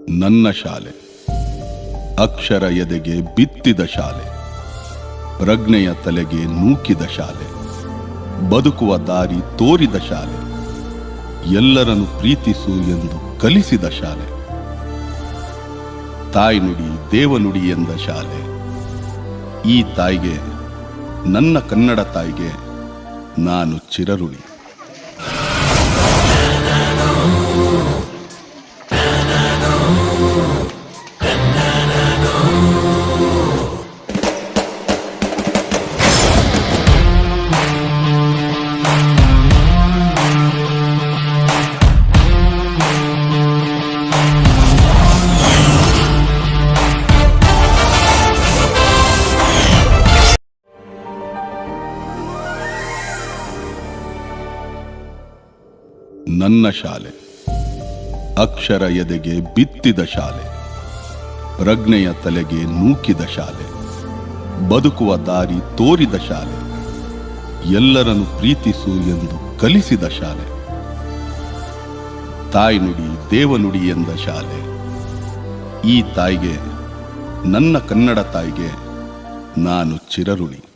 ನನ್ನ ಶಾಲೆ ಅಕ್ಷರ ಎದೆಗೆ ಬಿತ್ತಿದ ಶಾಲೆ, ಪ್ರಜ್ಞೆಯ ತಲೆಗೆ ನೂಕಿದ ಶಾಲೆ, ಬದುಕುವ ದಾರಿ ತೋರಿದ ಶಾಲೆ, ಎಲ್ಲರನ್ನು ಪ್ರೀತಿಸು ಎಂದು ಕಲಿಸಿದ ಶಾಲೆ, ತಾಯ್ನುಡಿ ದೇವನುಡಿ ಎಂದ ಶಾಲೆ. ಈ ತಾಯಿಗೆ, ನನ್ನ ಕನ್ನಡ ತಾಯಿಗೆ ನಾನು ಚಿರಋಣಿ. ನನ್ನ ಶಾಲೆ ಅಕ್ಷರ ಎದೆಗೆ ಬಿತ್ತಿದ ಶಾಲೆ, ಪ್ರಜ್ಞೆಯ ತಲೆಗೆ ನೂಕಿದ ಶಾಲೆ, ಬದುಕುವ ದಾರಿ ತೋರಿದ ಶಾಲೆ, ಎಲ್ಲರನ್ನು ಪ್ರೀತಿಸು ಎಂದು ಕಲಿಸಿದ ಶಾಲೆ, ತಾಯ್ನುಡಿ ದೇವನುಡಿ ಎಂದ ಶಾಲೆ. ಈ ತಾಯಿಗೆ, ನನ್ನ ಕನ್ನಡ ತಾಯಿಗೆ ನಾನು ಚಿರಋಣಿ.